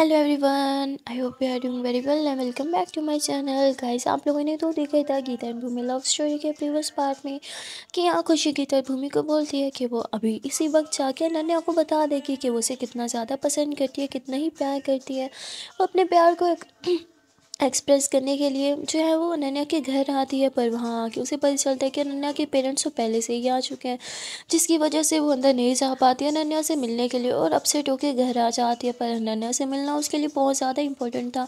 Hello everyone, I hope you are doing very well and welcome back to my channel. Guys, आप लोगों ने तो देखा था Geeta and Bhumi love story के प्रीवियस पार्ट में कि यहाँ खुशी गीता और भूमि को बोलती है कि वो अभी इसी वक्त जाके अनन्या को बता देगी कि वो उसे कितना ज़्यादा पसंद करती है, कितना ही प्यार करती है। वो अपने प्यार को एक्सप्रेस करने के लिए जो है वो अनन्या के घर आती है, पर वहाँ आके उसे पता चलता है कि अनन्या के पेरेंट्स तो पहले से ही आ चुके हैं, जिसकी वजह से वो अंदर नहीं जा पाती है अनन्या से मिलने के लिए और अपसेट होकर घर आ जाती है। पर अनन्या से मिलना उसके लिए बहुत ज़्यादा इंपॉर्टेंट था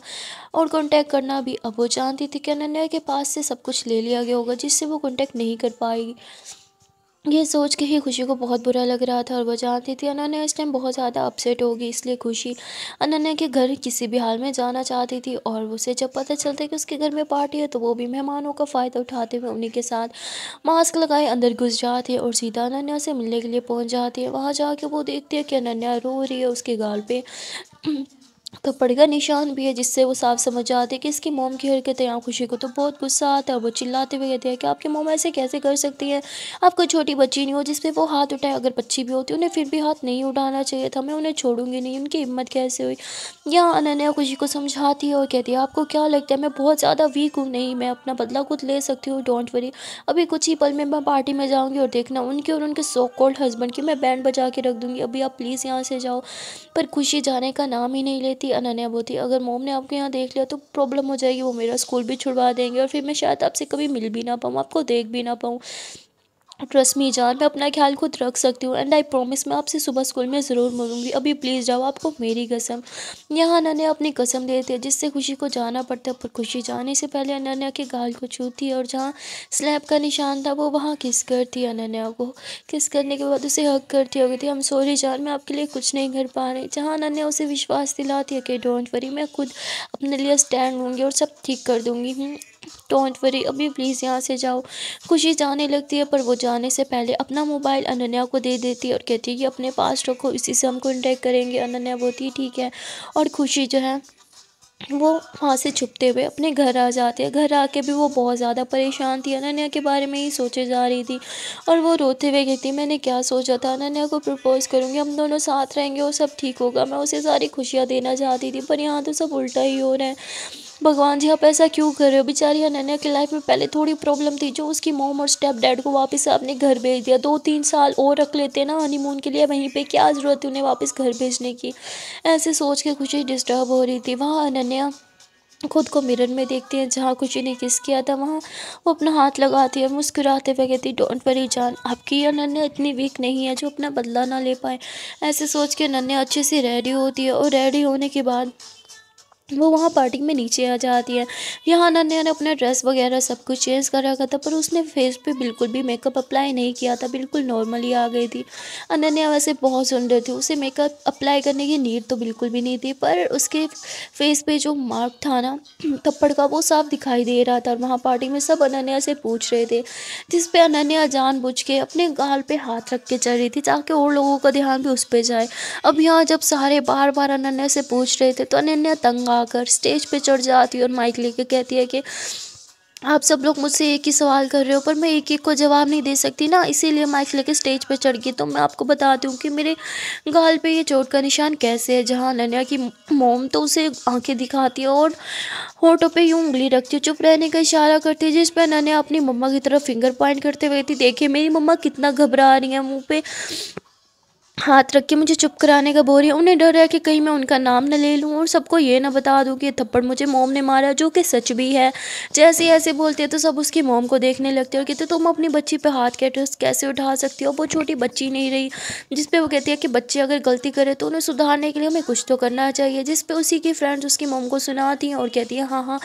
और कांटेक्ट करना भी। अब वो जानती थी कि अनन्या के पास से सब कुछ ले लिया गया होगा, जिससे वो कांटेक्ट नहीं कर पाएगी। ये सोच के ही खुशी को बहुत बुरा लग रहा था और वो जानती थी अनन्या इस टाइम बहुत ज़्यादा अपसेट होगी, इसलिए खुशी अनन्या के घर किसी भी हाल में जाना चाहती थी। और उसे जब पता चलता है कि उसके घर में पार्टी है, तो वो भी मेहमानों का फ़ायदा उठाते हुए उन्हीं के साथ मास्क लगाए अंदर घुस जाती है और सीधा अनन्या से मिलने के लिए पहुंच जाती है। वहाँ जाके वो देखती है कि अनन्या रो रही है, उसके गाल पे थप्पड़ का निशान भी है, जिससे वो साफ समझ जाती है कि इसकी मोम की हरकतें। यहाँ खुशी को तो बहुत गुस्सा आता है, वो चिल्लाते हुए कहती है कि आपकी मोम ऐसे कैसे कर सकती है, आप कोई छोटी बच्ची नहीं हो जिस पे वो हाथ उठाए। अगर बच्ची भी होती उन्हें फिर भी हाथ नहीं उठाना चाहिए था, मैं उन्हें छोड़ूंगी नहीं, उनकी हिम्मत कैसे हुई। यहाँ अनन्या खुशी को समझाती है और कहती है आपको क्या लगता है मैं बहुत ज़्यादा वीक हूँ? नहीं, मैं अपना बदला खुद ले सकती हूँ, डोंट वरी। अभी कुछ ही पल में मैं पार्टी में जाऊँगी और देखना उनके और उनके सो कॉल्ड हस्बैंड की मैं बैंड बजा के रख दूँगी। अभी आप प्लीज़ यहाँ से जाओ। पर खुशी जाने का नाम ही नहीं लेती। अनन्या बोलती अगर मोम ने आपको यहाँ देख लिया तो प्रॉब्लम हो जाएगी, वो मेरा स्कूल भी छुड़वा देंगे और फिर मैं शायद आपसे कभी मिल भी ना पाऊँ, आपको देख भी ना पाऊँ। ट्रस्ट मी जान, मैं अपना ख्याल खुद रख सकती हूँ एंड आई प्रॉमिस मैं आपसे सुबह स्कूल में ज़रूर मिलूंगी। अभी प्लीज़ जाओ, आपको मेरी कसम। यहाँ अनन्या अपनी कसम देती है, जिससे खुशी को जाना पड़ता है। पर खुशी जाने से पहले अनन्या के गाल को छूती है और जहाँ स्लैप का निशान था वो वहाँ किस करती है। अनन्या को किस करने के बाद उसे हक करती है, कहती है हम सॉरी जान, मैं आपके लिए कुछ नहीं कर पा रही। जहाँ अनन्या उसे विश्वास दिलाती है कि डोंट वरी, मैं खुद अपने लिए स्टैंड लूँगी और सब ठीक कर दूँगी। डोंट वरी, अभी प्लीज़ यहाँ से जाओ। खुशी जाने लगती है, पर वो जाने से पहले अपना मोबाइल अनन्या को दे देती है और कहती है कि अपने पास रखो, इसी से हम कॉन्टैक्ट करेंगे। अनन्या बोलती है ठीक है। और खुशी जो है वो वहाँ से छुपते हुए अपने घर आ जाते हैं। घर आके भी वो बहुत ज़्यादा परेशान थी, अनन्या के बारे में ही सोचे जा रही थी और वो रोते हुए कहती मैंने क्या सोचा था, अनन्या को प्रपोज करूँगी, हम दोनों साथ रहेंगे और सब ठीक होगा। मैं उसे सारी खुशियाँ देना चाहती थी, पर यहाँ तो सब उल्टा ही हो रहा है। भगवान जी आप ऐसा क्यों कर रहे हो? बेचारी अनन्या की लाइफ में पहले थोड़ी प्रॉब्लम थी, जो उसकी मॉम और स्टेप डैड को वापस अपने घर भेज दिया। 2-3 साल और रख लेते ना हनीमून के लिए वहीं पे, क्या ज़रूरत है उन्हें वापस घर भेजने की। ऐसे सोच के खुशी डिस्टर्ब हो रही थी। वहाँ अनन्या खुद को मिरर में देखती है, जहाँ खुशी ने किस किया था वहाँ वो अपना हाथ लगाती है, मुस्कुराते हुए कहती डोंट वरी जान, आपकी अनन्या इतनी वीक नहीं है जो अपना बदला ना ले पाए। ऐसे सोच के अनन्या अच्छे से रेडी होती है और रेडी होने के बाद वो वहाँ पार्टी में नीचे आ जाती है। यहाँ अनन्या ने अपना ड्रेस वगैरह सब कुछ चेंज कर रखा था, पर उसने फेस पे बिल्कुल भी मेकअप अप्लाई नहीं किया था, बिल्कुल नॉर्मली आ गई थी। अनन्या वैसे बहुत सुंदर थी, उसे मेकअप अप्लाई करने की नीड तो बिल्कुल भी नहीं थी, पर उसके फेस पे जो मार्क था ना थप्पड़ का, वो साफ दिखाई दे रहा था। और वहाँ पार्टी में सब अनन्या से पूछ रहे थे, जिस पे अनन्या जानबूझ के अपने गाल पे हाथ रख के चल रही थी ताकि और लोगों का ध्यान भी उस पर जाए। अब यहाँ जब सारे बार बार अनन्या से पूछ रहे थे, तो अनन्या तंग आकर स्टेज पे चढ़ जाती है और माइक लेके कहती है कि आप सब लोग मुझसे एक ही सवाल कर रहे हो, पर मैं एक एक को जवाब नहीं दे सकती ना, इसीलिए माइक लेके स्टेज पे चढ़ गई। तो मैं आपको बताती हूँ कि मेरे गाल पे ये चोट का निशान कैसे है। जहाँ अनन्या की मोम तो उसे आंखें दिखाती है और होठों पे यूं उंगली रखती है, चुप रहने का इशारा करती है, जिस पे अनन्या अपनी मम्मा की तरफ फिंगर पॉइंट करते हुए थी, देखिए मेरी मम्मा कितना घबरा रही है, मुंह पे हाथ रख के मुझे चुप कराने का बोल रही है। उन्हें डर है कि कहीं मैं उनका नाम न ले लूँ और सबको ये ना बता दूँ कि ये थप्पड़ मुझे मोम ने मारा, जो कि सच भी है। जैसे ही ऐसे बोलते हैं तो सब उसकी मोम को देखने लगते हैं और कहते तुम अपनी बच्ची पे हाथ कैसे उठा सकती हो, वो छोटी बच्ची नहीं रही। जिस पे वो कहती है कि बच्चे अगर गलती करे तो उन्हें सुधारने के लिए हमें कुछ तो करना चाहिए। जिस पे उसी की फ्रेंड्स उसकी मोम को सुनाती हैं और कहती है हाँ हाँ,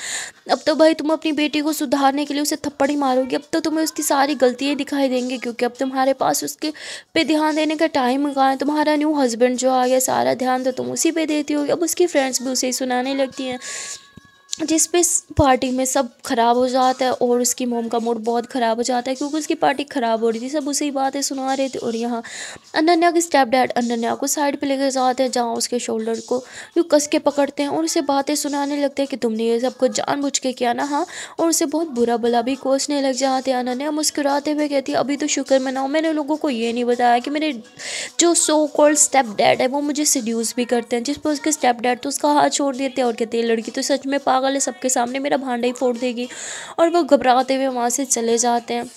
अब तो भाई तुम अपनी बेटी को सुधारने के लिए उसे थप्पड़ ही मारोगी, अब तो तुम्हें उसकी सारी गलतियाँ दिखाई देंगी, क्योंकि अब तुम्हारे पास उसके पे ध्यान देने का टाइम कहाँ है। तुम्हारा न्यू हस्बैंड जो आ गया, सारा ध्यान तो तुम उसी पे देती होगी। अब उसकी फ्रेंड्स भी उसे ही सुनाने लगती हैं। जिस पे पार्टी में सब ख़राब हो जाता है और उसकी मोम का मूड बहुत ख़राब हो जाता है क्योंकि उसकी पार्टी ख़राब हो रही थी। सब उसी बातें सुना रहे थे और यहाँ अनन्या के स्टेप डैड अनन्या को साइड पे लेकर जाते हैं, जहाँ उसके शोल्डर को यूँ कस के पकड़ते हैं और उसे बातें सुनाने लगते हैं कि तुमने ये सब कुछ जानबूझ के किया ना, हाँ। और उसे बहुत बुरा भला भी कोसने लग जाते हैं। अनन्या मुस्कुराते हुए कहती है, अभी तो शुक्र मनाओ, मैंने लोगों को ये नहीं बताया कि मेरे जो सो कॉल्ड स्टेप डैड है वो मुझे सिड्यूस भी करते हैं। जिस पर उसके स्टेप डैड तो उसका हाथ छोड़ देते हैं और कहते हैं, लड़की तो सच में पागल है, सबके सामने मेरा भांडा ही फोड़ देगी। और वो घबराते हुए वहाँ से चले जाते हैं।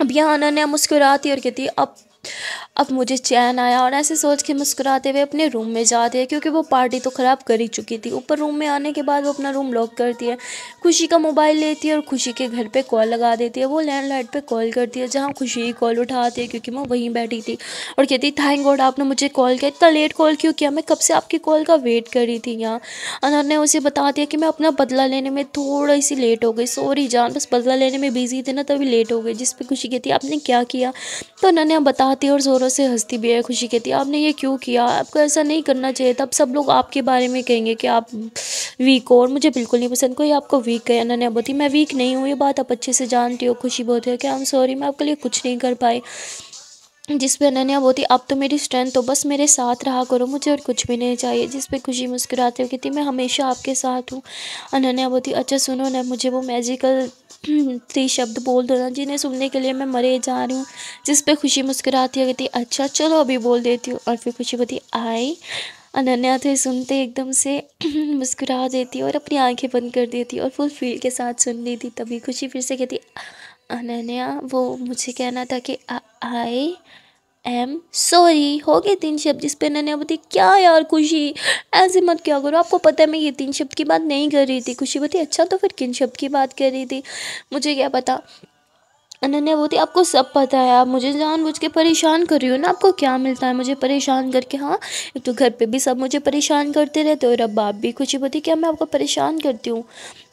अब यहाँ अनन्या मुस्कुराती है और कहती है, अब मुझे चैन आया। और ऐसे सोच के मुस्कुराते हुए अपने रूम में जाती है क्योंकि वो पार्टी तो ख़राब कर ही चुकी थी। ऊपर रूम में आने के बाद वो अपना रूम लॉक करती है, खुशी का मोबाइल लेती है और खुशी के घर पे कॉल लगा देती है। वो लैंडलाइन पे कॉल करती है, जहाँ खुशी ही कॉल उठाती है क्योंकि मैं वहीं बैठी थी और कहती, थैंक गॉड आपने मुझे कॉल किया, इतना लेट कॉल क्यों किया, मैं कब से आपकी कॉल का वेट कर रही थी। यहाँ अनन्या उसे बताती है कि मैं अपना बदला लेने में थोड़ी सी लेट हो गई, सॉरी जान, बस बदला लेने में बिजी थे ना तभी लेट हो गई। जिस पे खुशी कहती है, आपने क्या किया। तो अनन्या बताती है और ज़ोरों से हंसती भी है। खुशी कहती है, आपने ये क्यों किया, आपको ऐसा नहीं करना चाहिए, तब सब लोग आपके बारे में कहेंगे कि आप वीक हो और मुझे बिल्कुल नहीं पसंद कोई आपको वीक कहे। अनन्या बोलती, मैं वीक नहीं हूँ, ये बात आप अच्छे से जानती हो। खुशी बोलती है कि आई एम सॉरी, मैं आपके लिए कुछ नहीं कर पाई। जिस पे अनन्या बोलती, अब तो मेरी स्ट्रेंथ तो बस मेरे साथ रहा करो, मुझे और कुछ भी नहीं चाहिए। जिस पे खुशी मुस्कुराते हुए कहती, मैं हमेशा आपके साथ हूँ। अनन्या बोलती, अच्छा सुनो ना, मुझे वो मैजिकल 3 शब्द बोल दो ना जिन्हें सुनने के लिए मैं मरे जा रही हूँ। जिस पे खुशी मुस्कुराती है, कहती, अच्छा चलो अभी बोल देती हूँ। और फिर खुशी बोलती, आई। अनन्या तो ये सुनते एकदम से मुस्कुरा देती है और अपनी आंखें बंद कर देती है और फुल फील के साथ सुन रही थी। तभी खुशी फिर से कहती, अनन्या वो मुझे कहना था कि आई एम सॉरी। हो गए 3 शब्द। जिस पे अनन्या बोलती, क्या यार खुशी, ऐसे मत क्या करो, आपको पता है मैं ये 3 शब्द की बात नहीं कर रही थी। खुशी बोलती, अच्छा तो फिर किन शब्द की बात कर रही थी, मुझे क्या पता। अनन्या बोलती, आपको सब पता है, आप मुझे जानबूझ के परेशान कर रही हो ना, आपको क्या मिलता है मुझे परेशान करके। हाँ, एक तो घर पे भी सब मुझे परेशान करते रहते और अब बाप भी। खुशी बोलती, क्या मैं आपको परेशान करती हूँ।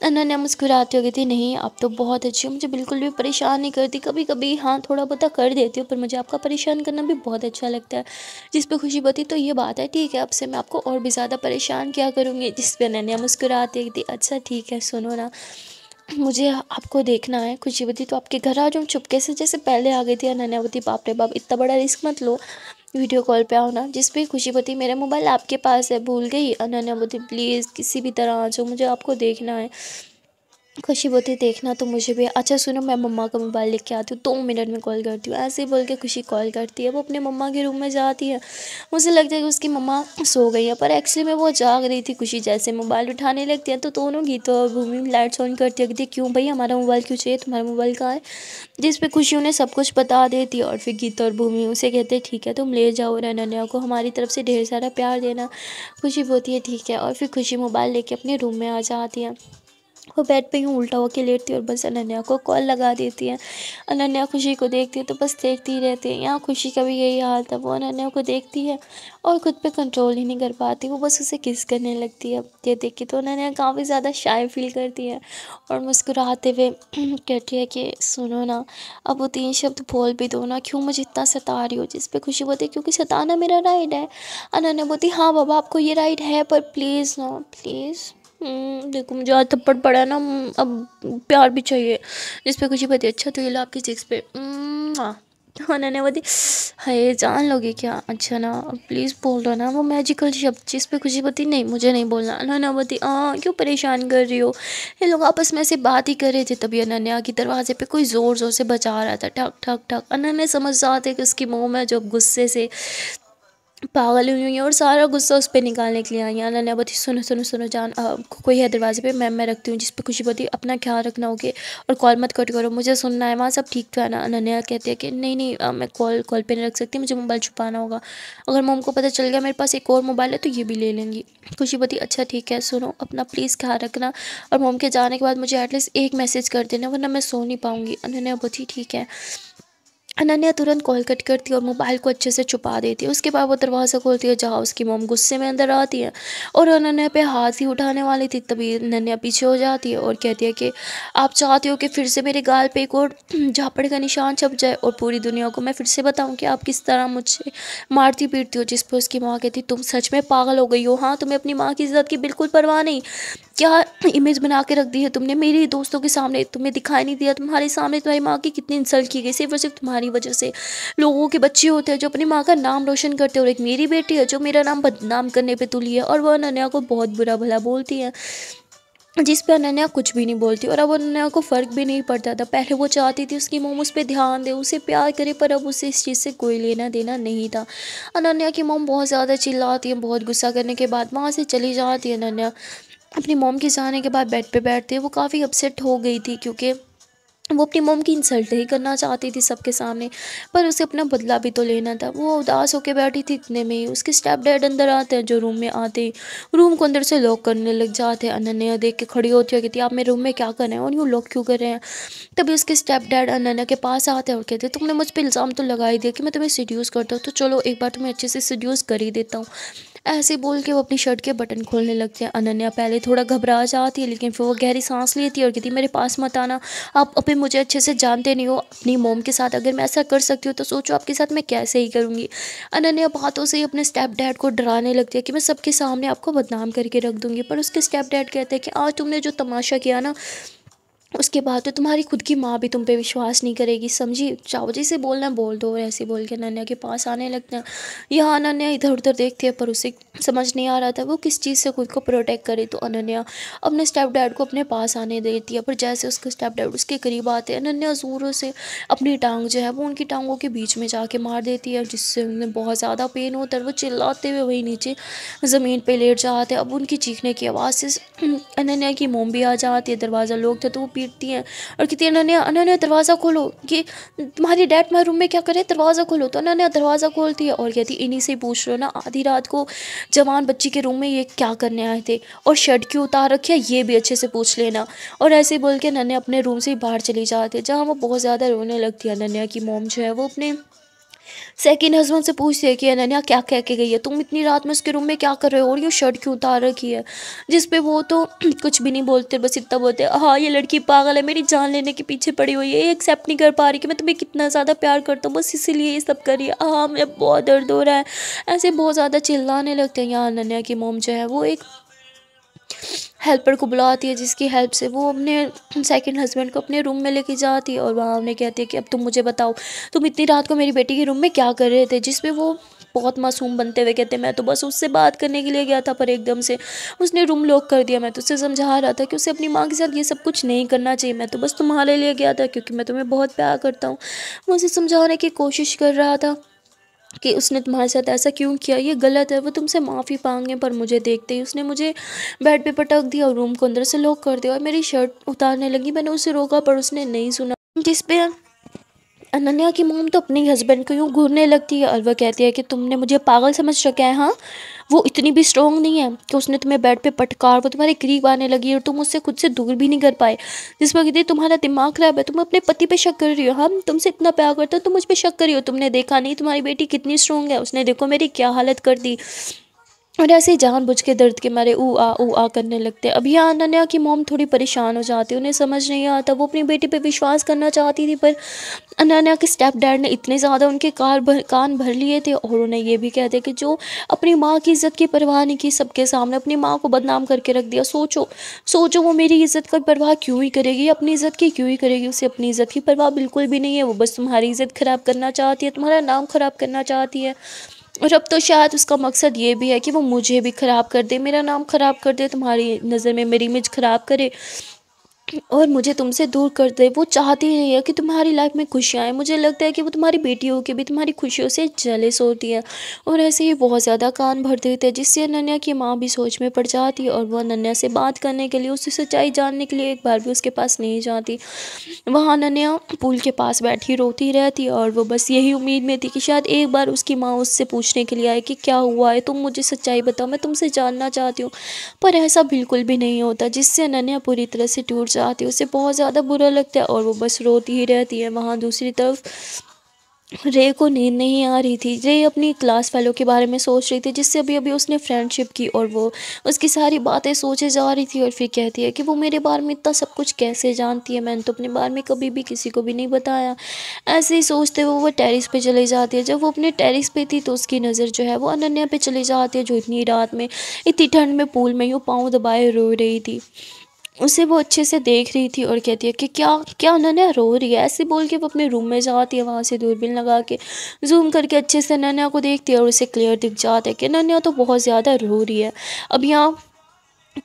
अनन्या मुस्कुराती हो गई थी, नहीं आप तो बहुत अच्छी हो, मुझे बिल्कुल भी परेशान नहीं करती, कभी कभी हाँ थोड़ा बहुत कर देती हो, पर मुझे आपका परेशान करना भी बहुत अच्छा लगता है। जिस पे खुशी बोलती, तो ये बात है, ठीक है अब से मैं आपको और भी ज़्यादा परेशान क्या करूँगी। जिस पे अनन्या मुस्कुराती थी, अच्छा ठीक है सुनो ना, मुझे आपको देखना है। खुशीवती, तो आपके घर आ जाऊँ चुपके से जैसे पहले आ गई थी। अनन्यावती, बाप रे बाप इतना बड़ा रिस्क मत लो, वीडियो कॉल पे आओ ना। जिस पे खुशीवती, मेरा मोबाइल आपके पास है, भूल गई। अनन्यावती, प्लीज़ किसी भी तरह आ जाओ, मुझे आपको देखना है। खुशी बोलती, देखना तो मुझे भी। अच्छा सुनो, मैं मम्मा का मोबाइल लेके आती हूँ, 2 मिनट में कॉल करती हूँ। ऐसे ही बोल के खुशी कॉल करती है। वो अपने मम्मा के रूम में जाती है, मुझे लगता है कि उसकी मम्मा सो गई है, पर एक्चुअली में वो जाग रही थी। खुशी जैसे मोबाइल उठाने लगती है तो दोनों गीता और भूमि लाइट्स ऑन करती है, कहती क्यों भाई हमारा मोबाइल क्यों चाहिए, तुम्हारा मोबाइल कहाँ है। जिस पे खुशी उन्हें सब कुछ बता देती है और फिर गीता और भूमि उसे कहते हैं, ठीक है तुम ले जाओ और अनन्या को हमारी तरफ से ढेर सारा प्यार देना। खुशी बोलती है ठीक है, और फिर खुशी मोबाइल लेके अपने रूम में आ जाती है। वो बेड पे यूँ उल्टा होके लेटती है और बस अनन्या को कॉल लगा देती है। अनन्या खुशी को देखती है तो बस देखती ही रहती है। यहाँ खुशी का भी यही हाल था, वो अनन्या को देखती है और खुद पे कंट्रोल ही नहीं कर पाती, वो बस उसे किस करने लगती है। ये देख के तो अनन्या काफ़ी ज़्यादा शाय फील करती है और मुस्कुराते हुए कहती है कि सुनो ना, अब वो 3 शब्द बोल भी दो ना, क्यों मुझे इतना सता रही हो। जिस पे खुशी बोलती है, क्योंकि सताना मेरा राइट है। अनन्या बोलती, हाँ बाबा आपको ये राइट है, पर प्लीज़ ना प्लीज़। देखो मुझे आज थप्पड़ पड़ा है ना, अब प्यार भी चाहिए। जिस पे खुशी बोलती, अच्छा तो ये लो आपकी चिक्स पे। हाँ नैने बोलती, हाय जान लोगे क्या, अच्छा ना अब प्लीज़ बोल दो ना वो मैजिकल शब्द। जिस पे खुशी बोलती, नहीं मुझे नहीं बोलना। अनन्या बोलती, क्यों परेशान कर रही हो। ये लोग आपस में ऐसे बात ही कर रहे थे, तभी अनन्या के दरवाजे पे कोई ज़ोर ज़ोर से बजा रहा था, ठक ठक ठक। अनन्या समझ जाते कि उसकी मोम है जो अब गुस्से से पागल हुई है और सारा गुस्सा उस पर निकालने के लिए आई है। अनन्या बोलती, सुनो सुनो सुनो जान, कोई है दरवाजे पे, मैं रखती हूँ। जिस पे खुशी बोलती, अपना ख्याल रखना होगे और कॉल मत कट करो, मुझे सुनना है, वहाँ सब ठीक तो है ना। अनन्या कहती है कि नहीं नहीं मैं कॉल पे नहीं रख सकती, मुझे मोबाइल छुपाना होगा, अगर मोम को पता चल गया मेरे पास एक और मोबाइल है तो ये भी ले लेंगी। खुशी बोलती, अच्छा ठीक है सुनो, अपना प्लीज़ ख्याल रखना और मोम के जाने के बाद मुझे एटलीस्ट एक मैसेज कर देना, वरना मैं सो नहीं पाऊँगी। अनन्या बोलती, ठीक है। अनन्या तुरंत कॉल कट करती है और मोबाइल को अच्छे से छुपा देती है। उसके बाद वो दरवाज़ा खोलती है, जहाँ उसकी मॉम गुस्से में अंदर आती है और अनन्या पे हाथ ही उठाने वाली थी, तभी अनन्या पीछे हो जाती है और कहती है कि आप चाहते हो कि फिर से मेरे गाल पे एक और झापड़ का निशान छप जाए और पूरी दुनिया को मैं फिर से बताऊं कि आप किस तरह मुझसे मारती पीटती हो। जिस पर उसकी माँ कहती, तुम सच में पागल हो गई हो, हाँ तुम्हें अपनी माँ की इज्जत की बिल्कुल परवाह नहीं। क्या इमेज बना के रख दी है तुमने मेरे दोस्तों के सामने, तुम्हें दिखाई नहीं दिया तुम्हारे सामने तुम्हारी माँ की कितनी इंसल्ट की गई सिर्फ और सिर्फ तुम्हारी वजह से। लोगों के बच्चे होते हैं जो अपनी माँ का नाम रोशन करते हैं, और एक मेरी बेटी है जो मेरा नाम बदनाम करने पे तुली है, और वह अनन्या को बहुत बुरा भला बोलती है, जिस पे अनन्या कुछ भी नहीं बोलती। और अब अनन्या को फ़र्क भी नहीं पड़ता था। पहले वो चाहती थी उसकी मोम उस पर ध्यान दे, उसे प्यार करे, पर अब उसे इस चीज़ से कोई लेना देना नहीं था। अनन्या की मोम बहुत ज़्यादा चिल्लाती है, बहुत गुस्सा करने के बाद वहाँ से चली जाती है अनन्या। अपनी मॉम के जाने के बाद बेड पे बैठती है, वो काफ़ी अपसेट हो गई थी, क्योंकि वो अपनी मॉम की इंसल्ट ही करना चाहती थी सबके सामने, पर उसे अपना बदला भी तो लेना था। वो उदास होकर बैठी थी, इतने में ही उसके स्टेप डैड अंदर आते हैं, जो रूम में आते ही रूम को अंदर से लॉक करने लग जाते हैं। अनन्या देख के खड़ी होती है, कहती है आप मेरे रूम में क्या कर रहे हैं और यूँ लॉक क्यों कर रहे हैं। तभी उसके स्टेप डैड अनन्या के पास आते हैं और कहते हैं तुमने मुझ पर इल्ज़ाम तो लगा ही दिया कि मैं तुम्हें सीड्यूस करता हूँ, तो चलो एक बार तुम्हें अच्छे से सीड्यूस कर ही देता हूँ। ऐसे बोल के वो अपनी शर्ट के बटन खोलने लगते हैं। अनन्या पहले थोड़ा घबरा जाती है, लेकिन फिर वो गहरी सांस लेती है और कहती है मेरे पास मत आना, आप अभी मुझे अच्छे से जानते नहीं हो। अपनी मोम के साथ अगर मैं ऐसा कर सकती हूँ तो सोचो आपके साथ मैं कैसे ही करूँगी। अनन्या बातों से ही अपने स्टेप डैड को डराने लगती है कि मैं सबके सामने आपको बदनाम करके रख दूँगी। पर उसके स्टेप डैड कहते हैं कि आज तुमने जो तमाशा किया ना, उसके बाद तो तुम्हारी खुद की माँ भी तुम पे विश्वास नहीं करेगी, समझी। चाहो जिसे बोलना है बोल दो। और ऐसे बोल के अनन्या के पास आने लगते हैं। यहाँ अनन्या इधर उधर देखती है, पर उसे समझ नहीं आ रहा था वो किस चीज़ से खुद को प्रोटेक्ट करे। तो अनन्या अपने स्टेप डैड को अपने पास आने देती है, पर जैसे उसके स्टेप डैड उसके करीब आते हैं, अनन्या ज़ोरों से अपनी टांग जो है वो उनकी टांगों के बीच में जाके मार देती है, जिससे उन्हें बहुत ज़्यादा पेन होता है। वो चिल्लाते हुए वहीं नीचे ज़मीन पे लेट जाते हैं। अब उनकी चीखने की आवाज़ से अनन्या की मोम भी आ जाती है। दरवाज़ा लॉक था तो वो पीटती हैं और कहती है अनन्या अनन्या दरवाज़ा खोलो, कि तुम्हारी डैड तुम्हारे रूम में क्या करे, दरवाज़ा खोलो। तो अनन्या दरवाज़ा खोलती है और कहती इन्हीं से पूछ लो ना, आधी रात को जवान बच्ची के रूम में ये क्या करने आए थे, और शर्ट क्यों उतार रखी है ये भी अच्छे से पूछ लेना। और ऐसे बोल के अनन्या अपने रूम से ही बाहर चली जाती है, जहाँ वो बहुत ज़्यादा रोने लगती है। अनन्या की मोम जो है वो अपने सेकंड हस्बैंड से पूछती है कि अनन्या क्या कह के गई है, तुम इतनी रात में उसके रूम में क्या कर रहे हो और ये शर्ट क्यों उतार रखी है। जिस पे वो तो कुछ भी नहीं बोलते, बस इतना बोलते हाँ ये लड़की पागल है, मेरी जान लेने के पीछे पड़ी हुई है, ये एक्सेप्ट नहीं कर पा रही कि मैं तुम्हें कितना ज़्यादा प्यार करता हूँ, बस इसीलिए ये सब कर रही है, हाँ मुझे बहुत दर्द हो रहा है। ऐसे बहुत ज़्यादा चिल्लाने लगते हैं। यहाँ अनन्या की मोम जो है वो एक हेल्पर को बुलाती है, जिसकी हेल्प से वो अपने सेकंड हस्बैंड को अपने रूम में लेके जाती है, और वहाँ उन्हें कहती है कि अब तुम मुझे बताओ तुम इतनी रात को मेरी बेटी के रूम में क्या कर रहे थे। जिस पे वो बहुत मासूम बनते हुए कहते हैं मैं तो बस उससे बात करने के लिए गया था, पर एकदम से उसने रूम लॉक कर दिया। मैं तो उससे समझा रहा था कि उसे अपनी माँ के साथ ये सब कुछ नहीं करना चाहिए, मैं तो बस तुम्हारे लिए गया था क्योंकि मैं तुम्हें बहुत प्यार करता हूँ। मैं उसे समझाने की कोशिश कर रहा था कि उसने तुम्हारे साथ ऐसा क्यों किया, ये गलत है, वो तुमसे माफ़ी मांगे। पर मुझे देखते ही उसने मुझे बेड पे पटक दिया और रूम को अंदर से लॉक कर दिया, और मेरी शर्ट उतारने लगी। मैंने उसे रोका पर उसने नहीं सुना। जिस पे अनन्या की मोम तो अपने हस्बैंड को यूँ घूरने लगती है, और वह कहती है कि तुमने मुझे पागल समझ रखा है, हाँ वो इतनी भी स्ट्रॉन्ग नहीं है कि उसने तुम्हें बेड पे पटकार, वो तुम्हारे करीब आने लगी और तुम उससे खुद से दूर भी नहीं कर पाए। जिस पर कहती है तुम्हारा दिमाग खराब है, तुम अपने पति पे शक कर रही हो, हम तुमसे इतना प्यार करते हो तुम मुझ पे शक कर रही हो, तुमने देखा नहीं तुम्हारी बेटी कितनी स्ट्रॉन्ग है, उसने देखो मेरी क्या हालत कर दी। और ऐसे ही जानबूझ के दर्द के मारे ऊ आ करने लगते हैं। अब यहाँ अनन्या की मोम थोड़ी परेशान हो जाती है, उन्हें समझ नहीं आता, वो अपनी बेटी पे विश्वास करना चाहती थी, पर अनन्या के स्टेप डैड ने इतने ज़्यादा उनके कान भर लिए थे, और उन्हें ये भी कहते कि जो अपनी माँ की इज़्ज़त की परवाह नहीं की, सबके सामने अपनी माँ को बदनाम करके रख दिया। सोचो सोचो वो मेरी इज़्ज़त की परवाह क्यों ही करेगी, अपनी इज़्ज़त की क्यों ही करेगी, उसे अपनी इज़्ज़त की परवाह बिल्कुल भी नहीं है, वो बस तुम्हारी इज़्ज़त ख़राब करना चाहती है, तुम्हारा नाम ख़राब करना चाहती है। और अब तो शायद उसका मकसद ये भी है कि वो मुझे भी ख़राब कर दे, मेरा नाम ख़राब कर दे, तुम्हारी नज़र में मेरी इमेज ख़राब करे और मुझे तुमसे दूर कर दे। वो चाहती नहीं है कि तुम्हारी लाइफ में खुशियाँ आएँ। मुझे लगता है कि वो तुम्हारी बेटियों के भी तुम्हारी खुशियों से जेलस होती है, और ऐसे ही बहुत ज़्यादा कान भर देते हैं, जिससे अनन्या की माँ भी सोच में पड़ जाती है, और वो अनन्या से बात करने के लिए, उससे सच्चाई जानने के लिए एक बार भी उसके पास नहीं जाती। वहाँ अनन्या पूल के पास बैठी रोती रहती है, और वो बस यही उम्मीद में थी कि शायद एक बार उसकी माँ उससे पूछने के लिए आए कि क्या हुआ है, तुम मुझे सच्चाई बताओ, मैं तुमसे जानना चाहती हूँ। पर ऐसा बिल्कुल भी नहीं होता, जिससे अनन्या पूरी तरह से टूट जाती है, उसे बहुत ज़्यादा बुरा लगता है और वो बस रोती ही रहती है। वहाँ दूसरी तरफ रे को नींद नहीं आ रही थी। रे अपनी क्लास फेलो के बारे में सोच रही थी जिससे अभी-अभी उसने फ्रेंडशिप की, और वो उसकी सारी बातें सोचे जा रही थी और फिर कहती है कि वो मेरे बारे में इतना सब कुछ कैसे जानती है, मैंने तो अपने बारे में कभी भी किसी को भी नहीं बताया। ऐसे ही सोचते हुए वो टेरेस पे चली जाती है। जब वो अपने टेरेस पे थी तो उसकी नज़र जो है वो अनन्या पे चली जाती है, जो इतनी रात में, इतनी ठंड में पूल में यूँ पाँव दबाए रो रही थी। उसे वो अच्छे से देख रही थी और कहती है कि क्या क्या अनन्या रो रही है, ऐसे बोल के वो अपने रूम में जाती है। वहाँ से दूरबीन लगा के जूम करके अच्छे से अनन्या को देखती है और उसे क्लियर दिख जाता है कि अनन्या तो बहुत ज़्यादा रो रही है। अब यहाँ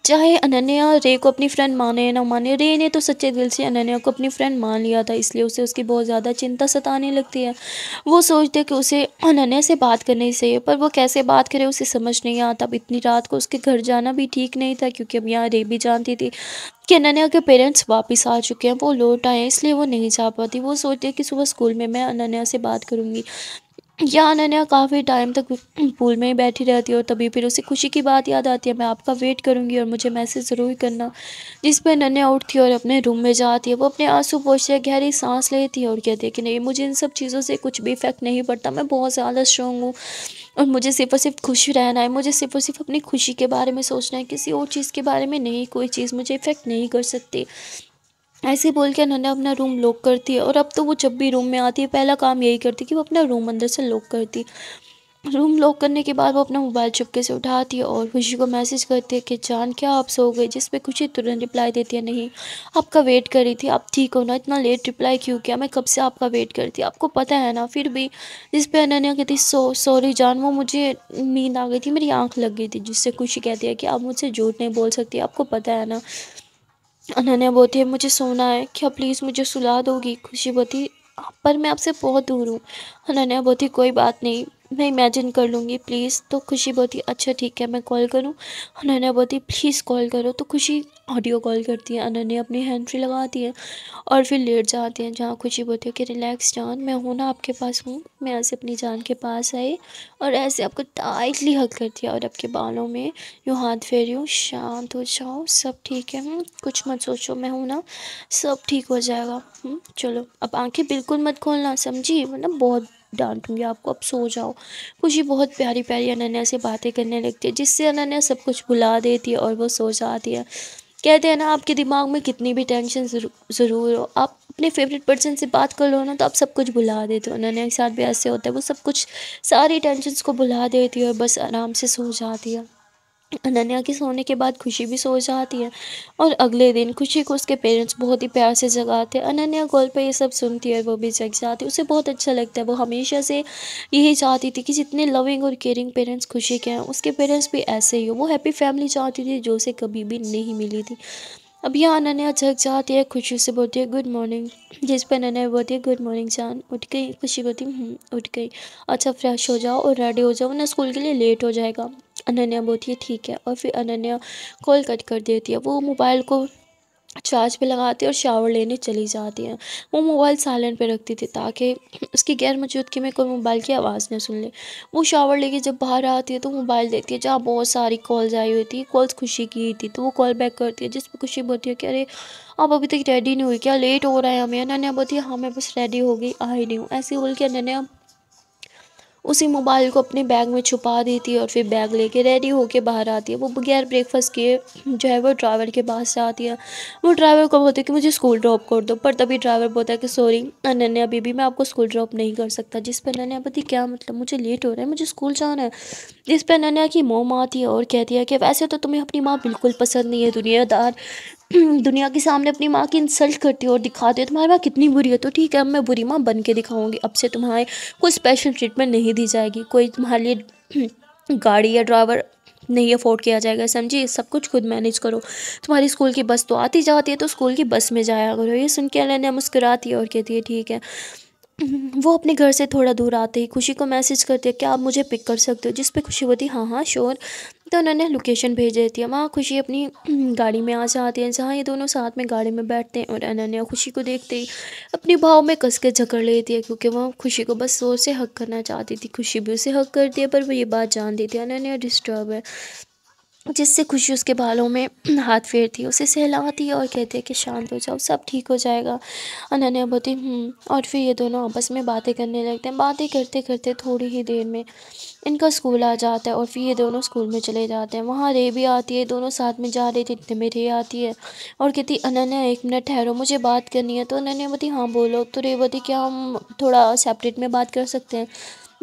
चाहे अनन्या रे को अपनी फ्रेंड माने या ना माने, रे ने तो सच्चे दिल से अनन्या को अपनी फ्रेंड मान लिया था, इसलिए उसे उसकी बहुत ज़्यादा चिंता सताने लगती है। वो सोचते कि उसे अनन्या से बात करनी चाहिए, पर वो कैसे बात करे उसे समझ नहीं आता। अब इतनी रात को उसके घर जाना भी ठीक नहीं था, क्योंकि अब यहाँ रे भी जानती थी कि अनन्या के पेरेंट्स वापस आ चुके हैं, वो लौट आए हैं, इसलिए वो नहीं जा पाती। वो सोचती है कि सुबह स्कूल में मैं अनन्या से बात करूँगी। या अनन्या काफ़ी टाइम तक पूल में ही बैठी रहती है और तभी फिर उसे खुशी की बात याद आती है, मैं आपका वेट करूँगी और मुझे मैसेज ज़रूर करना। जिस पे अनन्या उठती है और अपने रूम में जाती है। वो अपने आंसू पोंछती है, गहरी सांस लेती है और कहती है कि नहीं, मुझे इन सब चीज़ों से कुछ भी इफ़ेक्ट नहीं पड़ता, मैं बहुत ज़्यादा स्ट्रॉन्ग हूँ और मुझे सिर्फ़ और सिर्फ खुश रहना है। मुझे सिर्फ़ और सिर्फ अपनी खुशी के बारे में सोचना है, किसी और चीज़ के बारे में नहीं। कोई चीज़ मुझे इफ़ेक्ट नहीं कर सकती। ऐसे बोल के अनन्या अपना रूम लॉक करती है, और अब तो वो जब भी रूम में आती है पहला काम यही करती है कि वो अपना रूम अंदर से लॉक करती है। रूम लॉक करने के बाद वो अपना मोबाइल चुपके से उठाती है और खुशी को मैसेज करती है कि जान क्या आप सो गई, जिस पे खुशी तुरंत रिप्लाई देती है, नहीं आपका वेट कर रही थी, आप ठीक हो ना, इतना लेट रिप्लाई क्यों किया, मैं कब से आपका वेट करती, आपको पता है ना, फिर भी। जिस पे अनन्या कहती सॉरी जान, वो मुझे नींद आ गई थी, मेरी आँख लग गई थी। जिससे खुशी कहती है कि आप मुझसे झूठ नहीं बोल सकती, आपको पता है ना। अनन्या बोलती है मुझे सोना है, क्या प्लीज़ मुझे सुला दोगी? खुशी बोलती पर मैं आपसे बहुत दूर हूँ। अनन्या बोलती कोई बात नहीं, मैं इमेजिन कर लूँगी प्लीज़। तो खुशी बोलती अच्छा ठीक है, मैं कॉल करूँ? अनन्या बोलती प्लीज़ कॉल करो। तो खुशी ऑडियो कॉल करती है। अनन्या अपनी हैंड फ्री लगाती है और फिर लेट जाती हैं, जहाँ खुशी बोलती है कि रिलैक्स जान, मैं हूँ ना आपके पास हूँ। मैं ऐसे अपनी जान के पास आई और ऐसे आपको टाइटली हग करती है और आपके बालों में यूँ हाथ फेरी हूँ, शांत हो जाओ, सब ठीक है। कुछ मत सोचो, मैं हूँ ना, सब ठीक हो जाएगा। चलो अब आंखें बिल्कुल मत खोलना, समझी, वरना बहुत डांटूंगी आपको, अब सो जाओ। खुशी बहुत प्यारी प्यारी अनन्या से बातें करने लगती है, जिससे अनन्या सब कुछ भुला देती है और वो सो जाती है। कहते हैं ना, आपके दिमाग में कितनी भी टेंशन ज़रूर हो, आप अपने फेवरेट पर्सन से बात कर लो ना, तो आप सब कुछ भुला देते हो। अनन्या के साथ भी ऐसे होता है, वो सब कुछ सारी टेंशन्स को भुला देती है और बस आराम से सो जाती है। अनन्या के सोने के बाद खुशी भी सो जाती है और अगले दिन खुशी को उसके पेरेंट्स बहुत ही प्यार से जगाते हैं। अनन्या कॉल पे ये सब सुनती है, वो भी जग जाती है, उसे बहुत अच्छा लगता है। वो हमेशा से यही चाहती थी कि जितने लविंग और केयरिंग पेरेंट्स खुशी के हैं, उसके पेरेंट्स भी ऐसे ही हो। वो हैप्पी फैमिली चाहती थी, जो उसे कभी भी नहीं मिली थी। अब यहाँ अनन्या जग जाती है, खुशी से बोलती है गुड मॉर्निंग। जिस पर अनन्या बोलती है गुड मॉर्निंग जान, उठ गई? खुशी बोलती उठ गई। अच्छा फ्रेश हो जाओ और रेडी हो जाओ, वरना स्कूल के लिए लेट हो जाएगा। अनन्या बोलती है ठीक है, और फिर अनन्या कॉल कट कर देती है। वो मोबाइल को चार्ज पे लगाती है और शावर लेने चली जाती है। वो मोबाइल साइलेंट पे रखती थी ताकि उसकी गैर मौजूदगी में कोई मोबाइल की आवाज़ न सुन ले। वो शावर लेके जब बाहर आती है तो मोबाइल देखती है, जहाँ बहुत सारी कॉल्स आई हुई थी, कॉल्स खुशी की थी। तो वो कॉल बैक करती है, जिस पर खुशी बोलती है कि अरे आप अभी तक रेडी नहीं हुई क्या, लेट हो रहा है हमें? अनन्या बोलती है हाँ मैं बस रेडी हो गई, आ ही नहीं हूँ। ऐसे बोल के अनन्या उसी मोबाइल को अपने बैग में छुपा देती है और फिर बैग लेके रेडी होके बाहर आती है। वो बगैर ब्रेकफास्ट किए जो है वो ड्राइवर के पास जाती है। वो ड्राइवर को बोलती है कि मुझे स्कूल ड्रॉप कर दो, पर तभी ड्राइवर बोलता है कि सॉरी अनन्या बीबी, मैं आपको स्कूल ड्रॉप नहीं कर सकता। जिस पर अनन्या बोलती क्या मतलब, मुझे लेट हो रहा है, मुझे स्कूल जाना है। जिस पर अनन्या की मोम आती है और कहती है कि वैसे तो तुम्हें अपनी माँ बिल्कुल पसंद नहीं है, दुनियादार दुनिया के सामने अपनी माँ की इंसल्ट करती हो और दिखाती हो तुम्हारी माँ कितनी बुरी है। तो ठीक है, अब मैं बुरी माँ बन के दिखाऊंगी। अब से तुम्हारे कोई स्पेशल ट्रीटमेंट नहीं दी जाएगी, कोई तुम्हारे लिए गाड़ी या ड्राइवर नहीं अफोर्ड किया जाएगा, समझी, सब कुछ खुद मैनेज करो। तुम्हारी स्कूल की बस तो आती जाती है, तो स्कूल की बस में जाया करो। ये सुन के अनन्या मुस्कुराती है और कहती है ठीक है। वो अपने घर से थोड़ा दूर आते ही खुशी को मैसेज करती है क्या आप मुझे पिक कर सकते हो? जिस पे खुशी बोलती हाँ हाँ श्योर। तो उन्होंने लोकेशन भेज देती है। वहाँ खुशी अपनी गाड़ी में आ जाती है, जहाँ ये दोनों साथ में गाड़ी में बैठते हैं और अनन्या खुशी को देखते ही अपनी भाव में कस के जकड़ लेती है, क्योंकि वह खुशी को बस जोर से हक करना चाहती थी। खुशी भी उसे हक करती है, पर वो ये बात जानती थी अनन्या डिस्टर्ब है। जिससे खुशी उसके बालों में हाथ फेरती है, उसे सहलाती है और कहती है कि शांत हो जाओ, सब ठीक हो जाएगा। अनन्या बोलती और फिर ये दोनों आपस में बातें करने लगते हैं। बातें करते करते थोड़ी ही देर में इनका स्कूल आ जाता है और फिर ये दोनों स्कूल में चले जाते हैं। वहाँ रे भी आती है, दोनों साथ में जा रहे थे, इतने में रे आती है और कहती अनन्या एक मिनट ठहरो, मुझे बात करनी है। तो अनन्या बोलती हाँ बोलो। तो रे बोलती क्या हम थोड़ा सेपरेट में बात कर सकते हैं।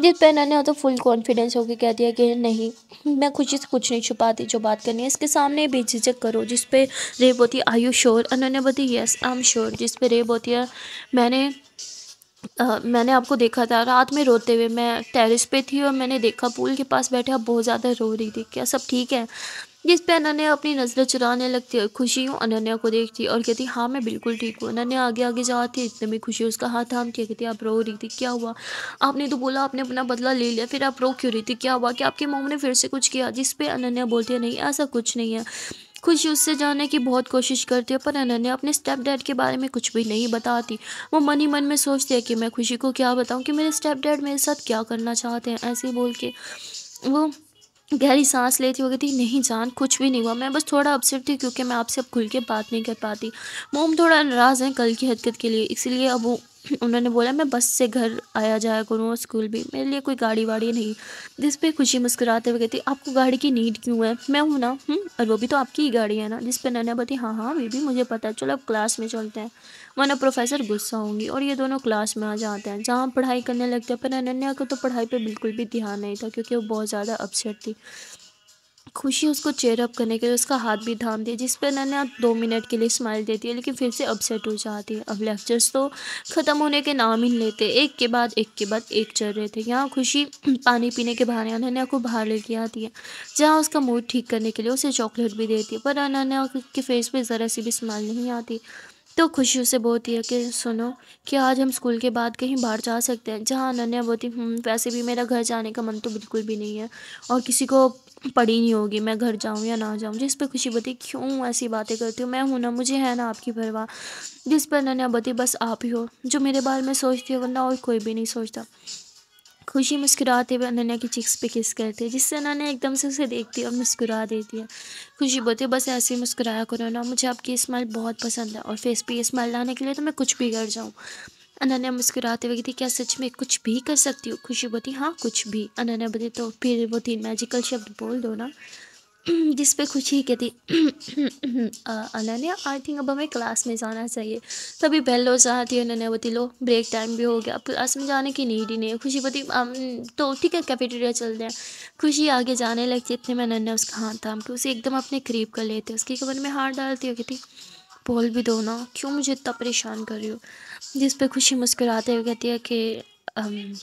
जिस पे अनन्या तो फुल कॉन्फिडेंस होकर कहती है कि नहीं, मैं खुशी से कुछ नहीं छुपाती, जो बात करनी है इसके सामने बेझिझक करो। जिस पे रे बोलती आर यू श्योर। अनन्या बोलती यस आई एम श्योर। जिस पे रे बोलती है मैंने मैंने आपको देखा था रात में रोते हुए, मैं टेरेस पे थी और मैंने देखा पूल के पास बैठे आप बहुत ज़्यादा रो रही थी, क्या सब ठीक है। जिस पे अनन्या अपनी नज़रें चुराने लगती है। खुशी यूँ अनन्या को देखती है और कहती हाँ मैं बिल्कुल ठीक हूँ। अनन्या आगे आगे जाती है, इतने में खुशी उसका हाथ थामती है, कहती आप रो रही थी, क्या हुआ। आपने तो बोला आपने अपना बदला ले लिया, फिर आप रो क्यों रही थी, क्या हुआ, कि आपकी मम्मी ने फिर से कुछ किया। जिस पे अनन्या बोलती है नहीं ऐसा कुछ नहीं है। खुशी उससे जानने की बहुत कोशिश करती है पर अनन्या अपने स्टेप डैड के बारे में कुछ भी नहीं बताती। वो मन ही मन में सोचती है कि मैं खुशी को क्या बताऊं कि मेरे स्टेप डैड मेरे साथ क्या करना चाहते हैं। ऐसे ही बोल के वो गहरी सांस लेती हो, कहती नहीं जान कुछ भी नहीं हुआ, मैं बस थोड़ा अपसेट थी क्योंकि मैं आपसे अब खुल के बात नहीं कर पाती। मोम थोड़ा नाराज़ हैं कल की हरकत के लिए, इसीलिए अब वो उन्होंने बोला मैं बस से घर आया जाया करूँ और स्कूल भी, मेरे लिए कोई गाड़ी वाड़ी नहीं। जिस पे खुशी मुस्कुराते हुए कहती आपको गाड़ी की नीड क्यों है, मैं हूँ ना। और वो भी तो आपकी ही गाड़ी है ना। जिस पे नन्या बोलती हाँ हाँ बेबी मुझे पता है, चलो अब क्लास में चलते हैं वरना प्रोफेसर गुस्सा होंगी। और ये दोनों क्लास में आ जाते हैं जहाँ पढ़ाई करने लगते हैं। पर अनन्या को तो पढ़ाई पे बिल्कुल भी ध्यान नहीं था क्योंकि वो बहुत ज़्यादा अपसेट थी। खुशी उसको चेयर अप करने के लिए उसका हाथ भी थाम दिया, जिस पर अनन्या 2 मिनट के लिए स्माइल देती है लेकिन फिर से अपसेट हो जाती है। अब लेक्चर्स तो ख़त्म होने के नाम ही नहीं लेते, एक के बाद एक चल रहे थे। यहाँ खुशी पानी पीने के बहाने अनन्या को बाहर लेके आती है जहाँ उसका मूड ठीक करने के लिए उसे चॉकलेट भी देती है। पर अनन्या के फेस पे ज़रा सी भी स्माइल नहीं आती। तो खुशी उसे बोलती है कि सुनो, क्या आज हम स्कूल के बाद कहीं बाहर जा सकते हैं। जहाँ अनन्या बोलती वैसे भी मेरा घर जाने का मन तो बिल्कुल भी नहीं है और किसी को पड़ी नहीं होगी मैं घर जाऊँ या ना जाऊँ। जिस पे खुशी बोलती क्यों ऐसी बातें करती हो, मैं हूँ ना, मुझे है ना आपकी परवाह। जिस पर अनन्या बोलती बस आप ही हो जो मेरे बारे में सोचती हो, वरना और कोई भी नहीं सोचता। खुशी मुस्कुराते हुए अनन्या की चिक्स पे किस करती है जिससे अनन्या एकदम से उसे देखती है और मुस्कुरा देती है। खुशी बोलती है बस ऐसे ही मुस्कुराया करो ना, मुझे आपकी स्माइल बहुत पसंद है और फेस पे ये स्माइल लाने के लिए तो मैं कुछ भी कर जाऊँ। अनन्या मुस्कुराते हुए कहती क्या सच में कुछ भी कर सकती हूँ। खुशी बोलती हाँ कुछ भी। अनन्या बोलती तो फिर वो 3 मैजिकल शब्द बोल दो ना। जिस पे खुशी कहती अनन्या आई थिंक अब हमें क्लास में जाना चाहिए। तभी बेल हो जाती है। अनन्या बोलती लो ब्रेक टाइम भी हो गया, अब क्लास में जाने की नीड ही नहीं है। खुशी बोलती तो ठीक है कैफेटेरिया चलते हैं। खुशी आगे जाने लगती है, इतने में अनन्या उसका हाथ थाम के उसे एकदम अपने करीब कर लेते है, उसके कमर में हाथ डालती है, कहती बोल भी दो ना, क्यों मुझे इतना परेशान कर रही हो। जिस पे खुशी मुस्कुराते हुए कहती है कि अम,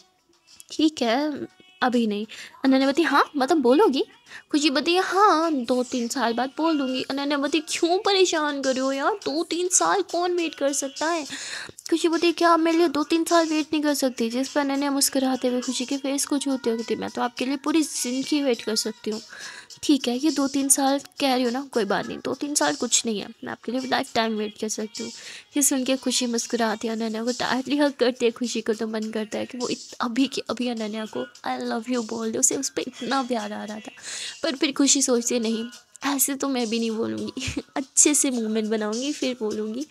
ठीक है अभी नहीं। अनन्या बोलती हाँ मतलब बोलोगी। खुशी बोलती है हाँ 2-3 साल बाद बोल दूंगी। अनन्या बोलती क्यों परेशान कर रहे हो यार, 2-3 साल कौन वेट कर सकता है। खुशी बोलती क्या आप मेरे लिए 2-3 साल वेट नहीं कर सकती। जिस पर अनन्या मुस्कुराते हुए खुशी के फेस को छूते हुए कहती मैं तो आपके लिए पूरी ज़िंदगी वेट कर सकती हूँ। ठीक है ये 2-3 साल कह रही हो ना, कोई बात नहीं, 2-3 साल कुछ नहीं है, मैं आपके लिए लाइफ टाइम वेट कर सकती हूँ। ये सुन के खुशी मुस्कुराती है। अनन्या को टाइटली हग करती है। खुशी को तो मन करता है कि वो अभी के अभी अनन्या को आई लव यू बोल दे, उसे उस पर इतना प्यार आ रहा था। पर फिर खुशी सोचती है नहीं ऐसे तो मैं भी नहीं बोलूँगी अच्छे से मूवमेंट बनाऊँगी फिर बोलूँगी,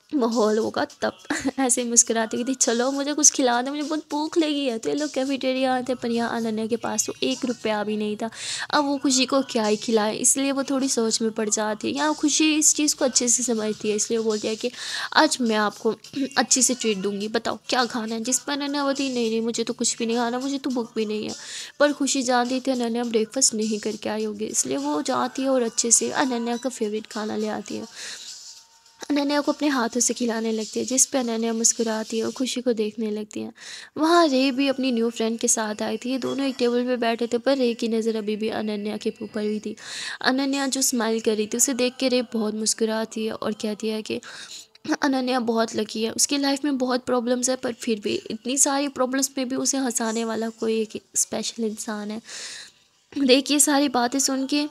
माहौल होगा तब। ऐसे ही मुस्कुराती हुई थी चलो मुझे कुछ खिला दो, मुझे बहुत भूख लगी है। तो ये लोग कैफेटेरिया आते पर यहाँ अनन्या के पास तो 1 रुपया भी नहीं था। अब वो खुशी को क्या ही खिलाए, इसलिए वो थोड़ी सोच में पड़ जाती है। यहाँ खुशी इस चीज़ को अच्छे से समझती है, इसलिए वो बोलती है कि आज मैं आपको अच्छी से ट्रीट दूंगी, बताओ क्या खाना है। जिस पर अनन्या बोलती नहीं नहीं मुझे तो कुछ भी नहीं खाना, मुझे तो भूख भी नहीं है। पर खुशी जानती थी अनन्या ब्रेकफास्ट नहीं करके आई होगी, इसलिए वो जाती है और अच्छे से अनन्या का फेवरेट खाना ले आती है। अनन्या को अपने हाथों से खिलाने लगती है, जिस पे अनन्या मुस्कुराती है और खुशी को देखने लगती है। वहाँ रे भी अपनी न्यू फ्रेंड के साथ आई थी। ये दोनों एक टेबल पे बैठे थे पर रे की नज़र अभी भी अनन्या के ऊपर ही थी। अनन्या जो स्माइल कर रही थी उसे देख के रे बहुत मुस्कुराती है और कहती है कि अनन्या बहुत लकी है, उसकी लाइफ में बहुत प्रॉब्लम्स है पर फिर भी इतनी सारी प्रॉब्लम्स में भी उसे हंसाने वाला कोई एक स्पेशल इंसान है। रे की ये सारी बातें सुन के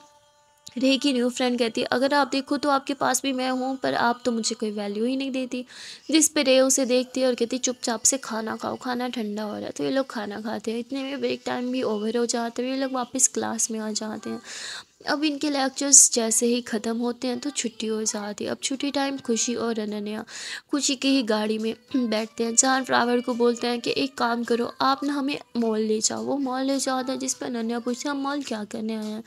रे की न्यू फ्रेंड कहती है अगर आप देखो तो आपके पास भी मैं हूँ पर आप तो मुझे कोई वैल्यू ही नहीं देती। जिस पे रे उसे देखती है और कहती चुपचाप से खाना खाओ, खाना ठंडा हो रहा है। तो ये लोग खाना खाते हैं, इतने में ब्रेक टाइम भी ओवर हो जाते हैं, ये लोग वापस क्लास में आ जाते हैं। अब इनके लेक्चर्स जैसे ही ख़त्म होते हैं तो छुट्टी हो जाती है। अब छुट्टी टाइम खुशी और अनन्या खुशी की ही गाड़ी में बैठते हैं। जान फ्लावर को बोलते हैं कि एक काम करो, आप ना हमें मॉल ले जाओ। वो मॉल ले जाता है, जिस पर अनन्या पूछती है हम मॉल क्या करने आए हैं,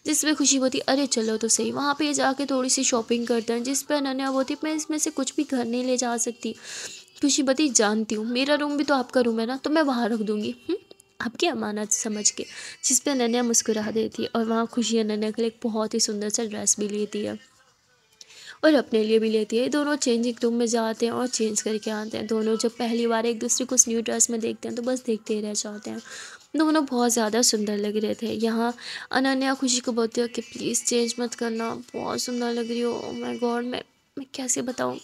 जिस पे खुशी बोलती अरे चलो तो सही। वहाँ पे जाके थोड़ी सी शॉपिंग करते हैं, जिस पे अनन्या बोलती मैं इसमें से कुछ भी घर नहीं ले जा सकती। खुशी बोलती जानती हूँ, मेरा रूम भी तो आपका रूम है ना, तो मैं वहाँ रख दूँगी आपकी अमानत समझ के। जिस पे अनन्या मुस्कुरा देती है और वहाँ खुशी अनन्या के लिए एक बहुत ही सुंदर सा ड्रेस भी लेती है और अपने लिए भी लेती है। दोनों चेंजिंग रूम में जाते हैं और चेंज करके आते हैं। दोनों जब पहली बार एक दूसरे को उस न्यू ड्रेस में देखते हैं तो बस देखते ही रह जाते हैं। दोनों बहुत ज़्यादा सुंदर लग रहे थे। यहाँ अनन्या खुशी को बोलती है कि प्लीज़ चेंज मत करना, बहुत सुंदर लग रही हो। ओह माय गॉड, मैं कैसे बताऊँ,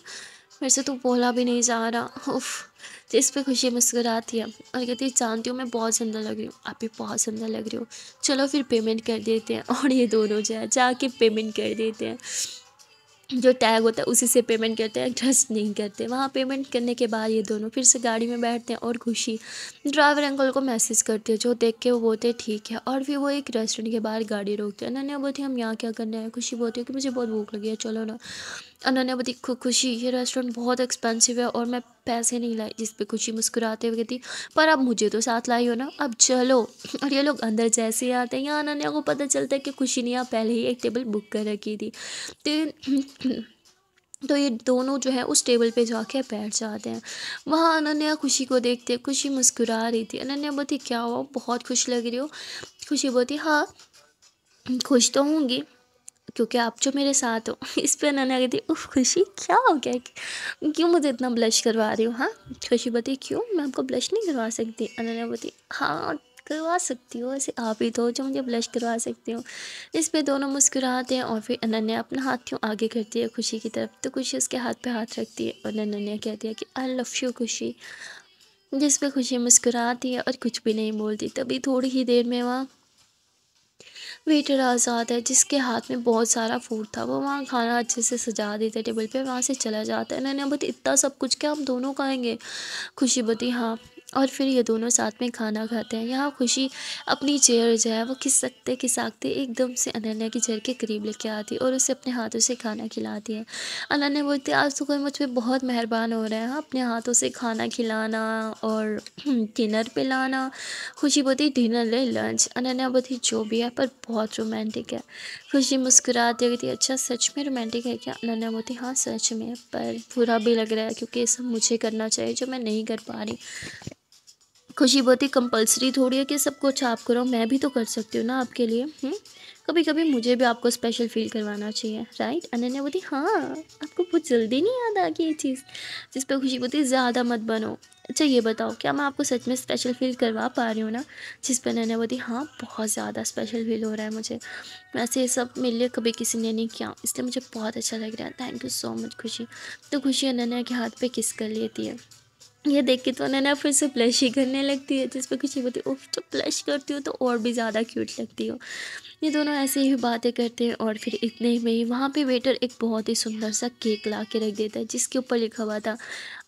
मेरे से तो बोला भी नहीं जा रहा, उफ। तो इस पे खुशी मुस्कुराती है और कहती है जानती हूँ मैं बहुत सुंदर लग रही हूँ, आप भी बहुत सुंदर लग रही हो, चलो फिर पेमेंट कर देते हैं। और ये दोनों जो है जाके पेमेंट कर देते हैं। जो टैग होता है उसी से पेमेंट करते हैं, ट्रस्ट नहीं करते। वहाँ पेमेंट करने के बाद ये दोनों फिर से गाड़ी में बैठते हैं और खुशी ड्राइवर अंकल को मैसेज करती है, जो देख के वो बोलते हैं ठीक है। और फिर वो एक रेस्टोरेंट के बाहर गाड़ी रोकते हैं। अनन्या बोलती है हम यहाँ क्या करने आए। खुशी बोलती है कि मुझे बहुत भूख लगी है, चलो ना। अनन्या बोलती खुशी ये रेस्टोरेंट बहुत एक्सपेंसिव है और मैं पैसे नहीं लाई। जिस पे खुशी मुस्कुराते हुए कहती पर अब मुझे तो साथ लाई हो ना, अब चलो। और ये लोग अंदर जैसे ही आते हैं, यहाँ अनन्या को पता चलता है कि खुशी ने यहाँ पहले ही एक टेबल बुक कर रखी थी। तो तो ये दोनों जो है उस टेबल पे जाके बैठ जाते हैं। वहाँ अनन्या खुशी को देखते, खुशी मुस्कुरा रही थी। अनन्या बोलती क्या हुआ, बहुत खुश लग रही हो। खुशी बोलती हाँ खुश तो होंगी क्योंकि आप जो मेरे साथ हो। इस पे अनन्या कहती उफ खुशी क्या हो गया, क्यों मुझे इतना ब्लश करवा रही हो। हाँ खुशी बोलती क्यों, मैं आपको ब्लश नहीं करवा सकती। अनन्या बोलती हाँ करवा सकती हो, ऐसे आप ही तो हो जो मुझे ब्लश करवा सकती हो। इस पे दोनों मुस्कुराते हैं और फिर अनन्या अपना हाथ क्यों आगे करती है खुशी की तरफ, तो खुशी उसके हाथ पे हाथ रखती है और अनन्या कहती है कि आई लव यू खुशी। जिस पे खुशी मुस्कुराती है और कुछ भी नहीं बोलती। तभी थोड़ी ही देर में वहाँ वेटर आ जाता है, जिसके हाथ में बहुत सारा फूड था। वो वहाँ खाना अच्छे से सजा देता है टेबल पे, वहाँ से चला जाता है। नन्या बोलती इतना सब कुछ क्या हम दोनों खाएंगे। खुशी बोलती हाँ। और फिर ये दोनों साथ में खाना खाते हैं। यहाँ खुशी अपनी चेयर जो है वो खिसकते खिसकते एकदम से अनन्या की चेयर के करीब लेके आती है और उसे अपने हाथों से खाना खिलाती है। अनन्या बोलती है आज तो कोई मुझ पर बहुत मेहरबान हो रहा है, हाँ, अपने हाथों से खाना खिलाना और डिनर पे लाना। खुशी बोलती डिनर ले लंच। अनन्या बोलती जो भी है पर बहुत रोमांटिक है। खुशी मुस्कुराती हुई थी अच्छा सच में रोमांटिक है क्या। अनन्या बोलती हाँ सच में, पर बुरा भी लग रहा है क्योंकि ये सब मुझे करना चाहिए जो मैं नहीं कर पा रही। खुशी बोलती कंपलसरी थोड़ी है कि सब कुछ आप करो, मैं भी तो कर सकती हूँ ना आपके लिए। कभी कभी मुझे भी आपको स्पेशल फील करवाना चाहिए, राइट। अनन्या बोलती हाँ आपको बहुत जल्दी नहीं याद आ गई ये चीज़। जिस पर खुशी बोलती ज़्यादा मत बनो। अच्छा ये बताओ क्या मैं आपको सच में स्पेशल फील करवा पा रही हूँ ना। जिस पर अनन्या बोलती हाँ बहुत ज़्यादा स्पेशल फील हो रहा है मुझे, वैसे ये सब मेरे लिए कभी किसी ने नहीं किया, इसलिए मुझे बहुत अच्छा लग रहा है, थैंक यू सो मच खुशी। तो खुशी अनन्या के हाथ पे किस कर लेती है। ये देख के तो अनन्या फिर से ब्लश ही करने लगती है। जिस पे खुशी बोलती है उफ जब ब्लश करती हो तो और भी ज़्यादा क्यूट लगती हो। ये दोनों ऐसे ही बातें करते हैं और फिर इतने में ही वहाँ पे वेटर एक बहुत ही सुंदर सा केक ला के रख देता है, जिसके ऊपर लिखा हुआ था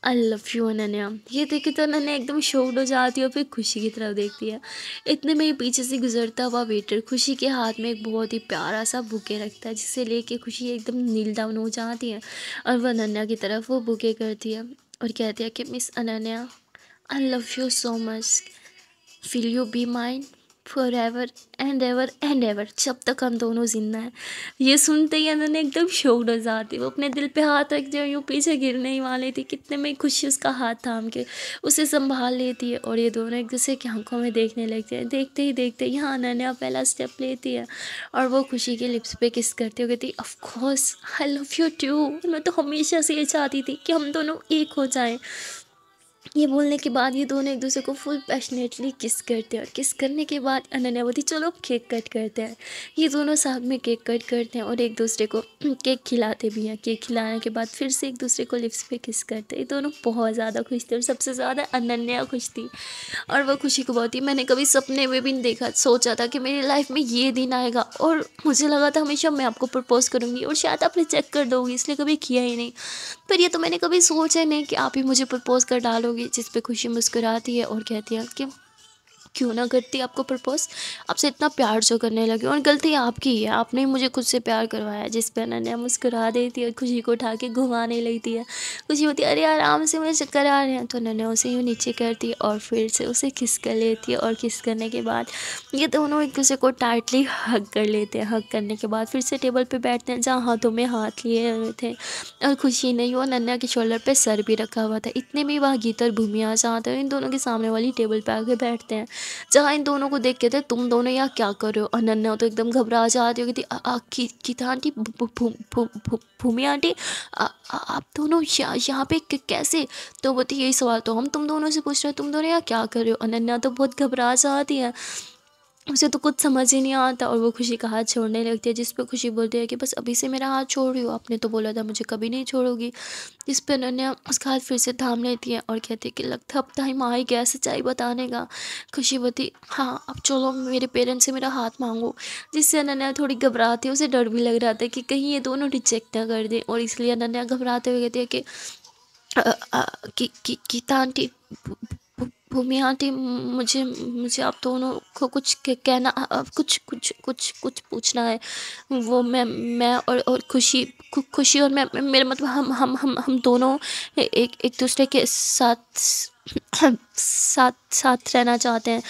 आई लव यू अनन्या। ये देख के तो अनन्या एकदम शॉक्ड हो जाती है और फिर खुशी की तरफ देखती है। इतने में ही पीछे से गुजरता हुआ वेटर खुशी के हाथ में एक बहुत ही प्यारा सा बुके रखता है, जिसे लेके खुशी एकदम नील डाउन हो जाती है और वह अनन्या की तरफ वो बुके करती है और कहती है कि miss Ananya I love you so much, will you be mine for ever and ever, जब तक हम दोनों जिंदा हैं। ये सुनते ही अनन्या एकदम शॉक्ड हो जाती है। वो अपने दिल पे हाथ रख जो यूँ पीछे गिरने ही वाली थी, कितने में खुशी उसका हाथ थाम के उसे संभाल लेती है और ये दोनों एक दूसरे की आंखों में देखने लगते हैं। देखते ही देखते यहाँ अनन्या पहला स्टेप लेती है और वो खुशी के लिप्स पे किस करती हुई कहती of course I love you too, मैं तो हमेशा से ये चाहती थी कि हम दोनों एक हो जाएं। ये बोलने के बाद ये दोनों एक दूसरे को फुल पैशनेटली किस करते हैं और किस करने के बाद अनन्या बोलती चलो अब केक कट करते हैं। ये दोनों साथ में केक कट करते हैं और एक दूसरे को केक खिलाते भी हैं। केक खिलाने के बाद फिर से एक दूसरे को लिप्स पे किस करते हैं। ये दोनों बहुत ज़्यादा खुश थे और सबसे ज़्यादा अनन्या खुश थी और वह खुशी को बहुत ही मैंने कभी सपने में भी नहीं देखा। सोचा था कि मेरी लाइफ में ये दिन आएगा और मुझे लगा था हमेशा मैं आपको प्रपोज करूँगी और शायद आप रिजेक्ट कर दोगी, इसलिए कभी किया ही नहीं। पर ये तो मैंने कभी सोचा ही नहीं कि आप ही मुझे प्रपोज कर डालोगी। जिस पे खुशी मुस्कुराती है और कहती है कि क्यों ना करती आपको प्रपोज, आपसे इतना प्यार जो करने लगे, और गलती आपकी है, आपने ही मुझे खुद से प्यार करवाया। जिस पे अनन्या मुस्कुरा देती है और खुशी को उठा के घुमाने लगती है। खुशी होती है अरे आराम से, मुझे चक्कर आ रहे हैं, तो अनन्या उसे यूँ नीचे करती है और फिर से उसे किस कर लेती है, और किस करने के बाद ये दोनों एक दूसरे को टाइटली हग कर लेते हैं। हग करने के बाद फिर से टेबल पे बैठते हैं जहाँ हाथों में हाथ लिए हुए थे, और खुशी ने वो अनन्या के शोल्डर पे सर भी रखा हुआ था। इतने में वहाँ गीता और भूमि आ जाते हैं, इन दोनों के सामने वाली टेबल पे आके बैठते हैं, जहाँ इन दोनों को देख के थे तुम दोनों यहाँ क्या कर रहे हो। अनन्या तो एकदम घबरा जाती हो, कहती गीता आंटी, भूमि आंटी, आप दोनों यहाँ पे कैसे। तो बोलती यही सवाल तो हम तुम दोनों से पूछ रहे हैं, तुम दोनों यहाँ क्या कर रहे हो। अनन्या तो बहुत घबरा जाती है, उसे तो कुछ समझ ही नहीं आता, और वो खुशी का हाथ छोड़ने लगती है, जिस पे खुशी बोलती है कि बस अभी से मेरा हाथ छोड़ रही हो, आपने तो बोला था मुझे कभी नहीं छोड़ोगी। जिस पे अनन्या उसका हाथ फिर से थाम लेती है और कहती है कि लगता अब टाइम आ ही गया सच्चाई बताने का। खुशी बोलती हाँ अब चलो मेरे पेरेंट्स से मेरा हाथ मांगो। जिससे अनन्या थोड़ी घबराती है, उसे डर भी लग रहा था कि कहीं ये दोनों रिजेक्ट ना कर दें, और इसलिए अनन्या घबराते हुए कहती है कि गीता आंटी, भूमि आंटी, मुझे मुझे आप दोनों को कुछ कहना, कुछ कुछ कुछ कुछ पूछना है। वो मैं और खुशी, खुशी और मैं, मेरा मतलब हम दोनों एक एक दूसरे के साथ साथ साथ रहना चाहते हैं,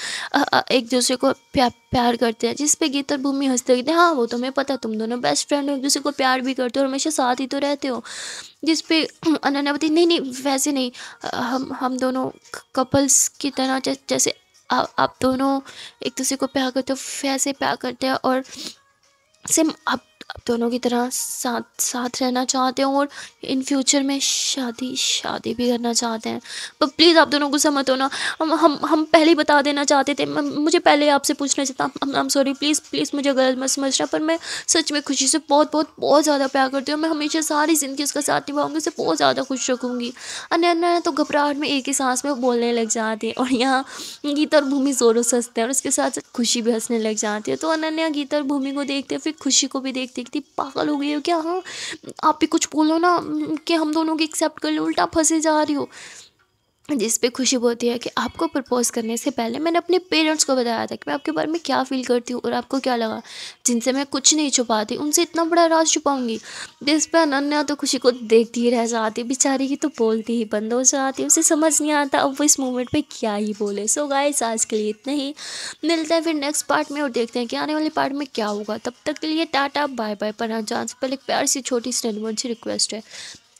एक दूसरे को प्यार करते हैं। जिस पे गीता और भूमि हंसते कहते हैं हाँ वो तो मैं पता है, तुम दोनों बेस्ट फ्रेंड हो, एक दूसरे को प्यार भी करते हो और हमेशा साथ ही तो रहते हो। जिस पे अनन्या बोलती नहीं नहीं वैसे नहीं, हम दोनों कपल्स की तरह जैसे आप दोनों एक दूसरे को प्यार करते हो वैसे प्यार करते हैं, और सेम आप दोनों की तरह साथ साथ रहना चाहते हो, और इन फ्यूचर में शादी भी करना चाहते हैं। पर प्लीज़ आप दोनों गुस्सा मत होना, हम पहले ही बता देना चाहते थे, मुझे पहले आपसे पूछना चाहिए था। I am sorry, please please मुझे गलत मत समझना, पर मैं सच में खुशी से बहुत बहुत बहुत ज़्यादा प्यार करती हूँ। मैं हमेशा सारी ज़िंदगी उसका साथ निभाऊंगी, उसे बहुत ज़्यादा खुश रखूँगी। अनन्या तो घबराहट में एक ही सांस में बोलने लग जाती है, और यहाँ गीता और भूमि जोरों से हंसते हैं, और उसके साथ साथ खुशी भी हंसने लग जाती है। तो अनन्या गीता और भूमि को देखते फिर खुशी को भी देखती कि पागल हो गई हो क्या, हाँ आप भी कुछ बोलो ना, कि हम दोनों की एक्सेप्ट कर लो, उल्टा फंसे जा रही हो। जिस पे खुशी बोलती है कि आपको प्रपोज करने से पहले मैंने अपने पेरेंट्स को बताया था कि मैं आपके बारे में क्या फील करती हूँ, और आपको क्या लगा, जिनसे मैं कुछ नहीं छुपाती उनसे इतना बड़ा राज छुपाऊंगी। जिस पे अनन्या तो खुशी को देखती ही रह जाती, बेचारी की तो बोलती ही बंद हो जाती, उसे समझ नहीं आता अब वो इस मोमेंट पे क्या ही बोले। सो गाइस आज के लिए इतना ही, मिलते हैं फिर नेक्स्ट पार्ट में और देखते हैं कि आने वाले पार्ट में क्या होगा। तब तक के लिए टाटा बाय बाय। पर हाँ जाने से पहले एक प्यार सी छोटी सी नन्ही सी रिक्वेस्ट है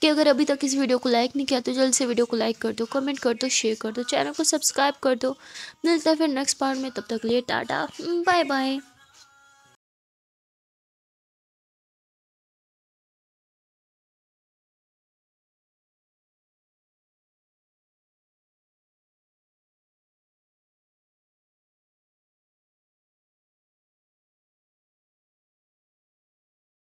कि अगर अभी तक इस वीडियो को लाइक नहीं किया तो जल्द से वीडियो को लाइक कर दो, कमेंट कर दो, शेयर कर दो, चैनल को सब्सक्राइब कर दो। मिलता है फिर नेक्स्ट पार्ट में, तब तक के लिए टाटा बाय बाय।